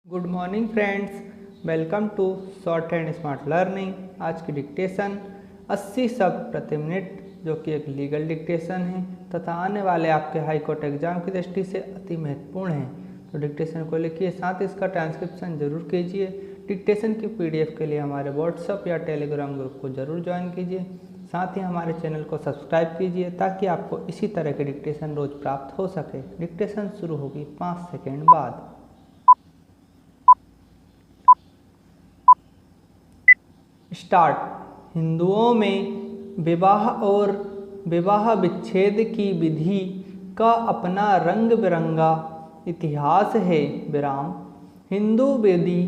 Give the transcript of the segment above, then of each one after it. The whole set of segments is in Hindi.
Good morning friends, welcome to short and smart learning. आज की डिक्टेशन 80 शब्द प्रति मिनट, जो कि एक लीगल डिक्टेशन है तथा आने वाले आपके हाई कोर्ट एग्जाम की दृष्टि से अति महत्वपूर्ण है। तो डिक्टेशन को लिखिए, साथ ही इसका ट्रांसक्रिप्शन जरूर कीजिए। डिक्टेशन की पीडीएफ के लिए हमारे व्हाट्सएप या टेलीग्राम ग्रुप को जरूर ज्वाइन कीजिए। साथ ही हमारे चैनल को सब्सक्राइब कीजिए ताकि आपको इसी तरह के डिक्टेशन रोज प्राप्त हो सके। डिक्टेशन शुरू होगी 5 सेकेंड बाद। स्टार्ट। हिंदुओं में विवाह और विवाह विच्छेद की विधि का अपना रंग बिरंगा इतिहास है। विराम। हिंदू विधि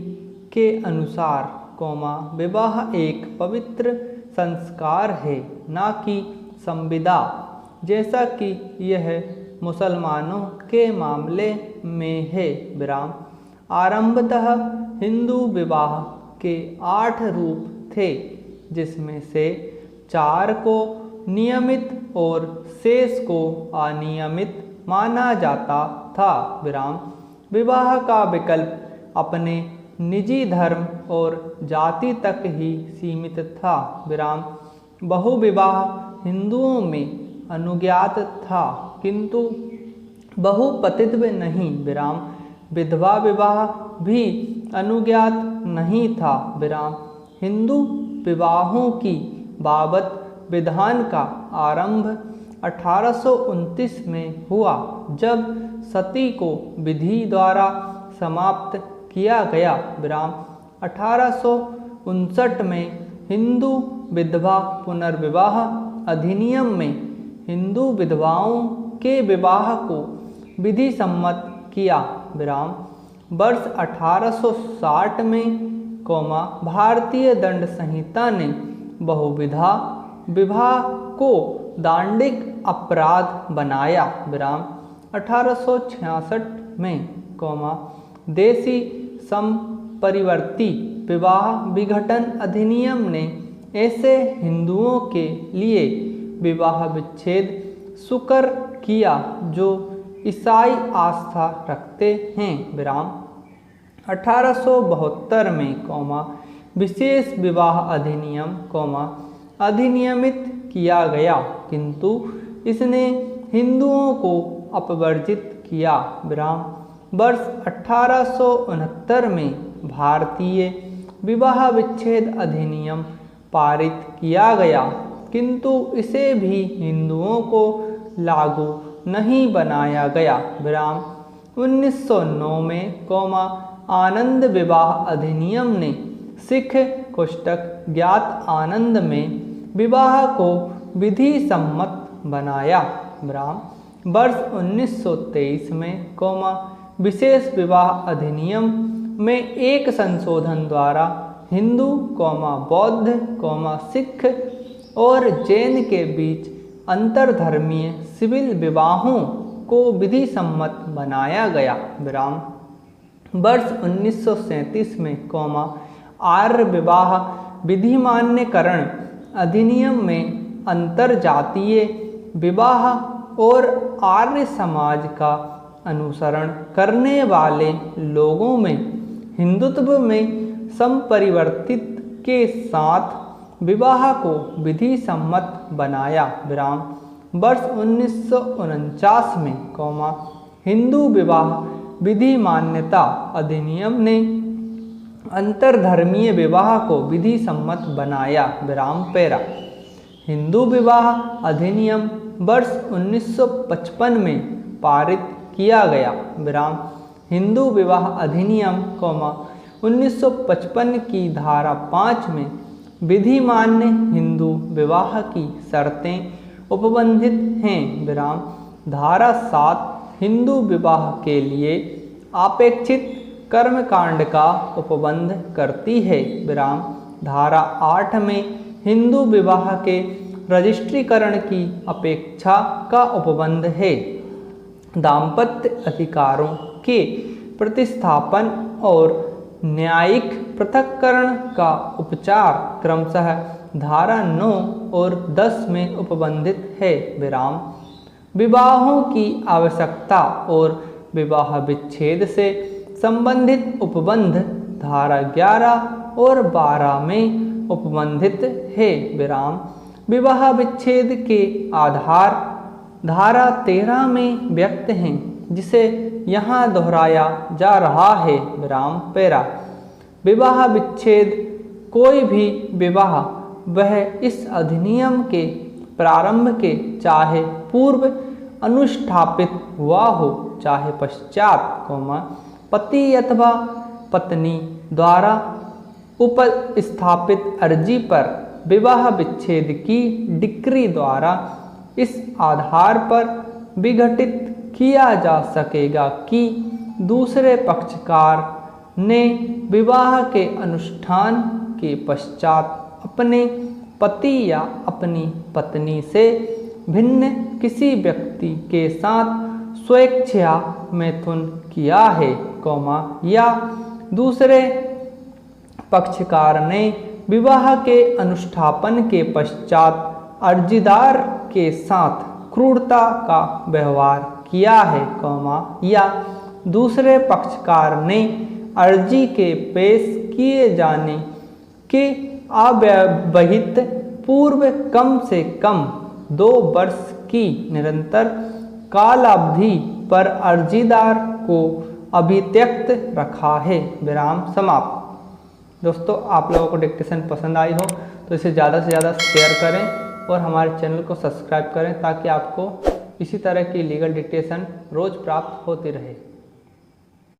के अनुसार विवाह एक पवित्र संस्कार है, ना कि संविदा, जैसा कि यह मुसलमानों के मामले में है। विराम। आरंभतः हिंदू विवाह के 8 रूप थे, जिसमें से 4 को नियमित और शेष को अनियमित माना जाता था। विराम। विवाह का विकल्प अपने निजी धर्म और जाति तक ही सीमित था। विराम। बहुविवाह हिंदुओं में अनुज्ञात था, किंतु बहुपतित्व नहीं। विराम। विधवा विवाह भी अनुज्ञात नहीं था। विराम। हिंदू विवाहों की बाबत विधान का आरंभ 1829 में हुआ, जब सती को विधि द्वारा समाप्त किया गया। विराम। 1859 में हिंदू विधवा पुनर्विवाह अधिनियम में हिंदू विधवाओं के विवाह को विधि सम्मत किया। विराम। वर्ष 1860 में भारतीय दंड संहिता ने बहुविधा विवाह को दांडिक अपराध बनाया। विराम। 1866 में देशी समपरिवर्ती विवाह विघटन अधिनियम ने ऐसे हिंदुओं के लिए विवाह विच्छेद सुकर किया जो ईसाई आस्था रखते हैं। विराम। 1872 में विशेष विवाह अधिनियम अधिनियमित किया गया, किंतु इसने हिंदुओं को अपवर्जित किया। विराम। वर्ष 1869 में भारतीय विवाह विच्छेद अधिनियम पारित किया गया, किंतु इसे भी हिंदुओं को लागू नहीं बनाया गया। विराम। 1909 में आनंद विवाह अधिनियम ने सिख कोष्टक ज्ञात आनंद में विवाह को विधि सम्मत बनाया। विराम। वर्ष 1923 में विशेष विवाह अधिनियम में एक संशोधन द्वारा हिंदू बौद्ध सिख और जैन के बीच अंतरधर्मीय सिविल विवाहों को विधि सम्मत बनाया गया। विराम। वर्ष 1937 में आर्य विवाह विधिमान्यकरण अधिनियम में अंतरजातीय विवाह और आर्य समाज का अनुसरण करने वाले लोगों में हिंदुत्व में संपरिवर्तित के साथ विवाह को विधि सम्मत बनाया। विराम। वर्ष 1949 में हिंदू विवाह विधि मान्यता अधिनियम ने अंतरधर्मीय विवाह को विधि सम्मत बनाया। विराम। पैरा। हिंदू विवाह अधिनियम वर्ष 1955 में पारित किया गया। विराम। हिंदू विवाह अधिनियम 1955 की धारा 5 में विधि मान्य हिंदू विवाह की शर्तें उपबंधित हैं। विराम। धारा 7 हिंदू विवाह के लिए अपेक्षित कर्मकांड का उपबंध करती है। विराम। धारा 8 में हिंदू विवाह के रजिस्ट्रीकरण की अपेक्षा का उपबंध है। दाम्पत्य अधिकारों के प्रतिस्थापन और न्यायिक पृथक्करण का उपचार क्रमशः धारा 9 और 10 में उपबंधित है। विराम। विवाहों की आवश्यकता और विवाह विच्छेद से संबंधित उपबंध धारा 11 और 12 में उपबंधित है विराम। विवाह विच्छेद के आधार धारा 13 में व्यक्त हैं, जिसे यहाँ दोहराया जा रहा है विराम पैरा। विवाह विच्छेद कोई भी विवाह वह इस अधिनियम के प्रारंभ के चाहे पूर्व अनुष्ठापित हुआ हो चाहे पश्चात, पति अथवा पत्नी द्वारा उपस्थापित अर्जी पर विवाह विच्छेद की डिक्री द्वारा इस आधार पर विघटित किया जा सकेगा कि दूसरे पक्षकार ने विवाह के अनुष्ठान के पश्चात अपने पति या अपनी पत्नी से भिन्न किसी व्यक्ति के साथ स्वेच्छा मैथुन किया है, या दूसरे पक्षकार ने विवाह के अनुष्ठापन के पश्चात अर्जीदार के साथ क्रूरता का व्यवहार किया है, या दूसरे पक्षकार ने अर्जी के पेश किए जाने के अव्यवहित पूर्व कम से कम 2 वर्ष की निरंतर कालावधि पर अर्जीदार को अभित्यक्त रखा है, विराम समाप्त। दोस्तों, आप लोगों को डिक्टेशन पसंद आई हो तो इसे ज़्यादा से ज़्यादा शेयर करें और हमारे चैनल को सब्सक्राइब करें ताकि आपको इसी तरह की लीगल डिक्टेशन रोज़ प्राप्त होती रहे।